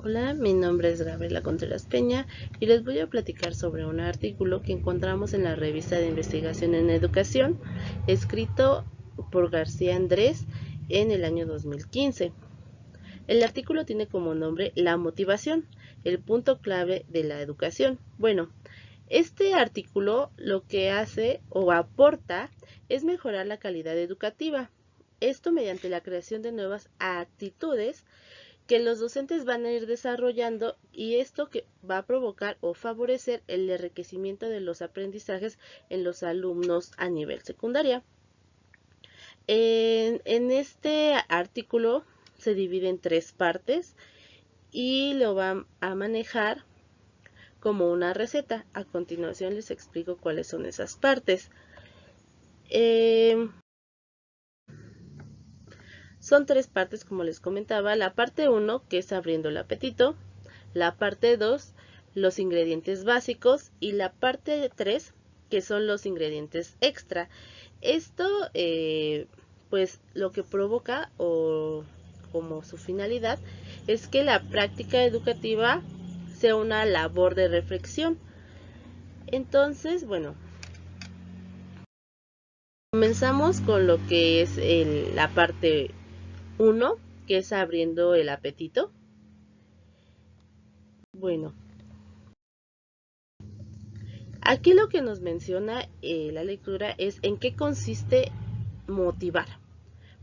Hola, mi nombre es Gabriela Contreras Peña y les voy a platicar sobre un artículo que encontramos en la revista de investigación en educación, escrito por García Andrés en el año 2015. El artículo tiene como nombre La motivación, el punto clave de la educación. Bueno, este artículo lo que hace o aporta es mejorar la calidad educativa. Esto mediante la creación de nuevas actitudes que los docentes van a ir desarrollando, y esto que va a provocar o favorecer el enriquecimiento de los aprendizajes en los alumnos a nivel secundaria. En este artículo se divide en 3 partes y lo va a manejar como una receta. A continuación les explico cuáles son esas partes. Son 3 partes, como les comentaba. La parte 1, que es abriendo el apetito. La parte 2, los ingredientes básicos. Y la parte 3, que son los ingredientes extra. Esto, pues, lo que provoca, o como su finalidad, es que la práctica educativa sea una labor de reflexión. Entonces, bueno, comenzamos con lo que es la parte 1, que es abriendo el apetito. Bueno, aquí lo que nos menciona la lectura es en qué consiste motivar.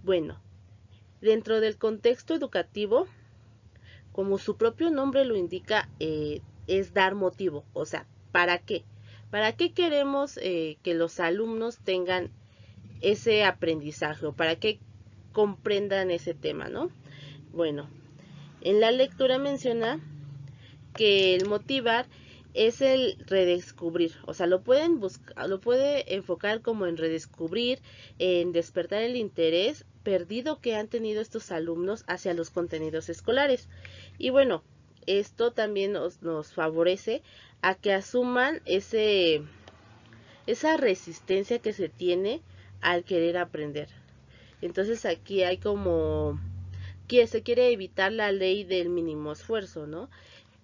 Bueno, dentro del contexto educativo, como su propio nombre lo indica, es dar motivo. O sea, ¿para qué? ¿Para qué queremos que los alumnos tengan ese aprendizaje o para que comprendan ese tema, ¿no? Bueno, en la lectura menciona que el motivar es el redescubrir, o sea, lo puede enfocar como en redescubrir, en despertar el interés perdido que han tenido estos alumnos hacia los contenidos escolares. Y bueno, esto también nos favorece a que asuman esa resistencia que se tiene al querer aprender. Entonces aquí hay como que se quiere evitar la ley del mínimo esfuerzo, ¿no?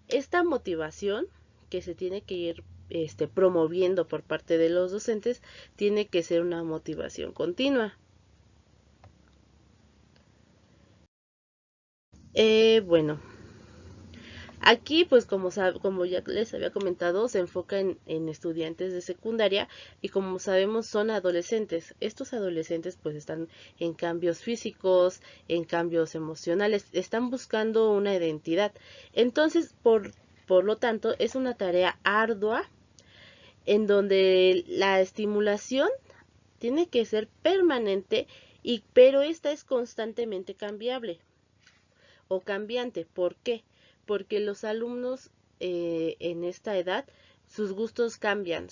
Esta motivación que se tiene que ir promoviendo por parte de los docentes tiene que ser una motivación continua. Bueno, aquí, pues como ya les había comentado, se enfoca en estudiantes de secundaria y como sabemos son adolescentes. Estos adolescentes pues están en cambios físicos, en cambios emocionales, están buscando una identidad. Entonces, por lo tanto, es una tarea ardua en donde la estimulación tiene que ser permanente, pero esta es constantemente cambiable o cambiante. ¿Por qué? Porque los alumnos en esta edad, sus gustos cambian.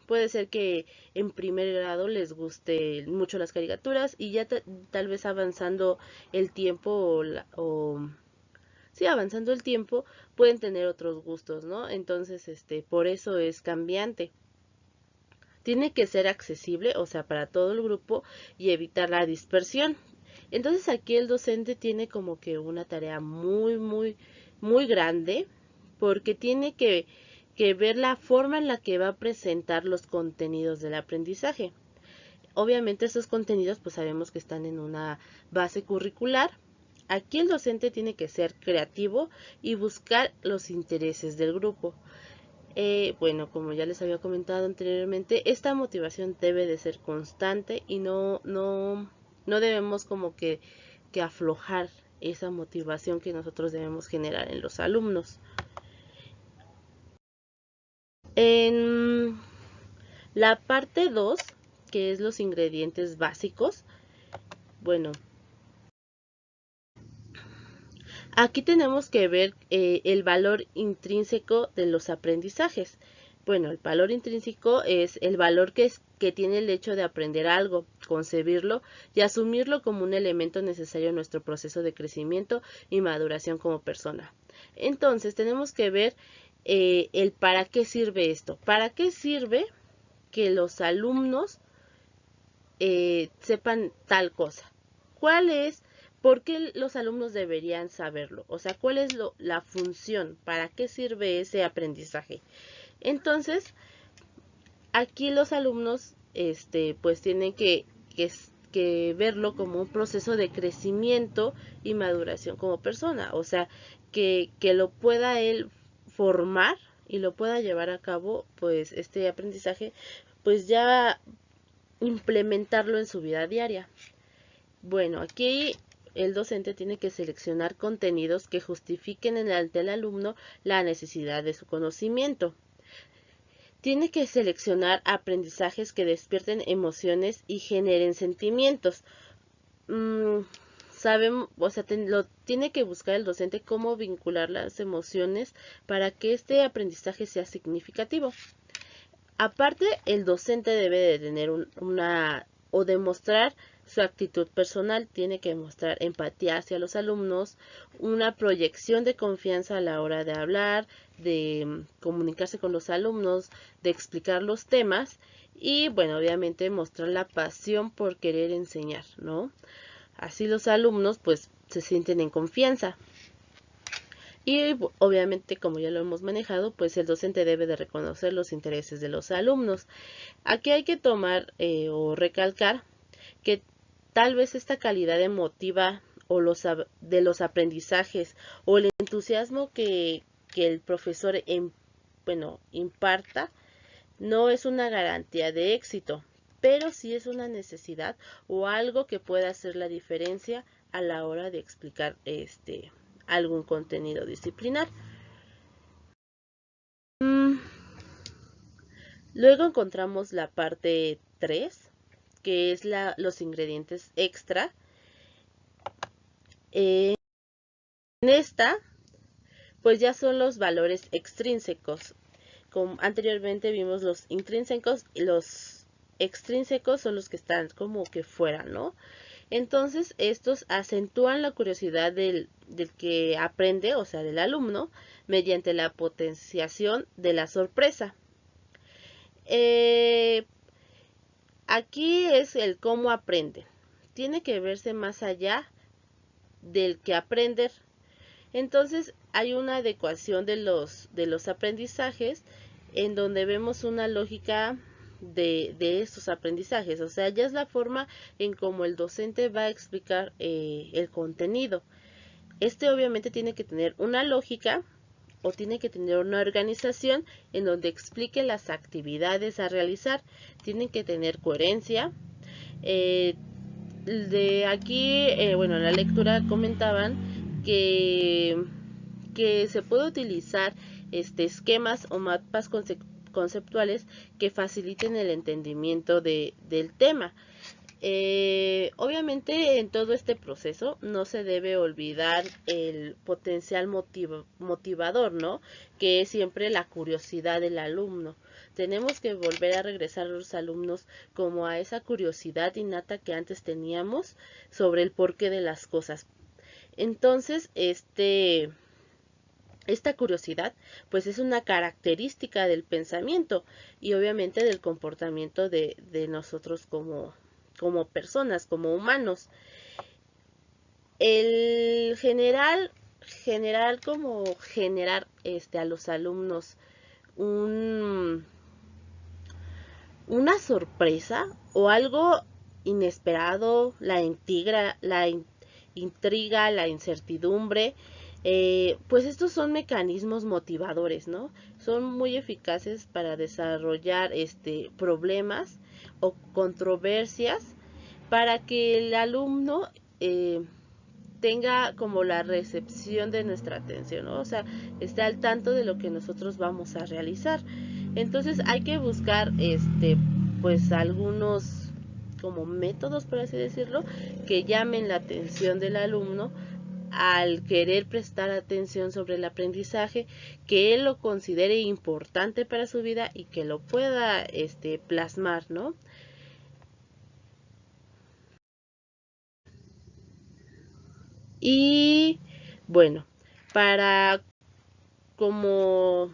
Puede ser que en primer grado les guste mucho las caricaturas y ya tal vez avanzando el tiempo sí, avanzando el tiempo pueden tener otros gustos, ¿no? Entonces, por eso es cambiante. Tiene que ser accesible, o sea, para todo el grupo y evitar la dispersión. Entonces aquí el docente tiene como que una tarea muy grande porque tiene que ver la forma en la que va a presentar los contenidos del aprendizaje. Obviamente esos contenidos pues sabemos que están en una base curricular. Aquí el docente tiene que ser creativo y buscar los intereses del grupo. Bueno, como ya les había comentado anteriormente, esta motivación debe de ser constante y no debemos como que aflojar esa motivación que nosotros debemos generar en los alumnos. En la parte 2, que es los ingredientes básicos, bueno, aquí tenemos que ver el valor intrínseco de los aprendizajes. Bueno, el valor intrínseco es el valor que tiene el hecho de aprender algo, concebirlo y asumirlo como un elemento necesario en nuestro proceso de crecimiento y maduración como persona. Entonces, tenemos que ver el para qué sirve esto. ¿Para qué sirve que los alumnos sepan tal cosa? ¿Cuál es? ¿por qué los alumnos deberían saberlo? O sea, ¿cuál es la función? ¿Para qué sirve ese aprendizaje? Entonces, aquí los alumnos, pues tienen que verlo como un proceso de crecimiento y maduración como persona. O sea, que lo pueda él formar y lo pueda llevar a cabo, pues este aprendizaje, pues ya implementarlo en su vida diaria. Bueno, aquí el docente tiene que seleccionar contenidos que justifiquen ante el alumno la necesidad de su conocimiento. Tiene que seleccionar aprendizajes que despierten emociones y generen sentimientos. O sea, lo tiene que buscar el docente cómo vincular las emociones para que este aprendizaje sea significativo. Aparte, el docente debe de tener o demostrar su actitud personal, tiene que mostrar empatía hacia los alumnos, una proyección de confianza a la hora de hablar, de comunicarse con los alumnos, de explicar los temas y, bueno, obviamente mostrar la pasión por querer enseñar, ¿no? Así los alumnos, pues, se sienten en confianza. Y obviamente, como ya lo hemos manejado, pues el docente debe de reconocer los intereses de los alumnos. Aquí hay que tomar o recalcar que tal vez esta calidad emotiva o de los aprendizajes o el entusiasmo que el profesor imparta no es una garantía de éxito, pero sí es una necesidad o algo que pueda hacer la diferencia a la hora de explicar algún contenido disciplinar. Luego encontramos la parte 3, que es los ingredientes extra. En esta, pues ya son los valores extrínsecos. Como anteriormente vimos los intrínsecos, y los extrínsecos son los que están como que fuera, ¿no? Entonces, estos acentúan la curiosidad del que aprende, o sea, del alumno, mediante la potenciación de la sorpresa. Aquí es el cómo aprende. Tiene que verse más allá del que aprender. Entonces hay una adecuación de los aprendizajes en donde vemos una lógica de estos aprendizajes. O sea, ya es la forma en cómo el docente va a explicar el contenido. Este obviamente tiene que tener una lógica o tiene que tener una organización en donde explique las actividades a realizar. Tienen que tener coherencia. De aquí, bueno, en la lectura comentaban que se puede utilizar esquemas o mapas conceptuales que faciliten el entendimiento del tema. Obviamente en todo este proceso no se debe olvidar el potencial motivador, ¿no? Que es siempre la curiosidad del alumno. Tenemos que volver a regresar a los alumnos como a esa curiosidad innata que antes teníamos sobre el porqué de las cosas. Entonces, esta curiosidad pues es una característica del pensamiento y obviamente del comportamiento de nosotros como personas, como humanos. El generar a los alumnos un, una sorpresa o algo inesperado, intriga, la incertidumbre, pues estos son mecanismos motivadores, ¿no? Son muy eficaces para desarrollar problemas o controversias para que el alumno tenga como la recepción de nuestra atención, ¿no? O sea, esté al tanto de lo que nosotros vamos a realizar. Entonces hay que buscar pues algunos como métodos, por así decirlo, que llamen la atención del alumno al querer prestar atención sobre el aprendizaje, que él lo considere importante para su vida y que lo pueda plasmar, ¿no? Y bueno, para como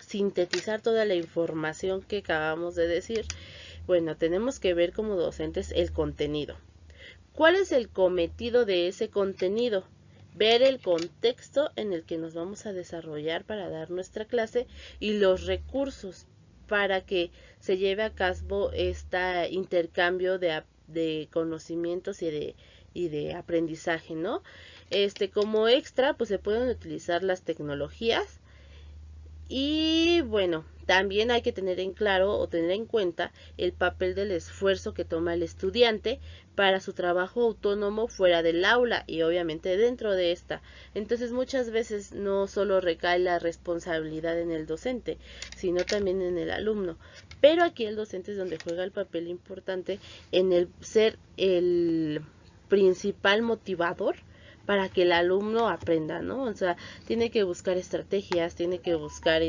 sintetizar toda la información que acabamos de decir, bueno, tenemos que ver como docentes el contenido. ¿Cuál es el cometido de ese contenido? Ver el contexto en el que nos vamos a desarrollar para dar nuestra clase y los recursos para que se lleve a cabo este intercambio de conocimientos y de aprendizaje, ¿no? Como extra, pues se pueden utilizar las tecnologías y bueno, también hay que tener en claro o tener en cuenta el papel del esfuerzo que toma el estudiante para su trabajo autónomo fuera del aula y obviamente dentro de esta. Entonces muchas veces no solo recae la responsabilidad en el docente, sino también en el alumno. Pero aquí el docente es donde juega el papel importante en el ser el principal motivador para que el alumno aprenda, ¿no? O sea, tiene que buscar estrategias, tiene que buscar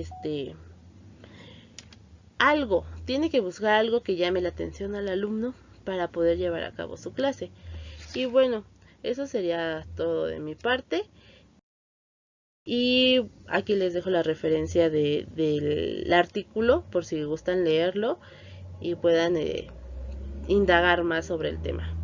tiene que buscar algo que llame la atención al alumno para poder llevar a cabo su clase. Y bueno, eso sería todo de mi parte. Y aquí les dejo la referencia del artículo por si gustan leerlo y puedan indagar más sobre el tema.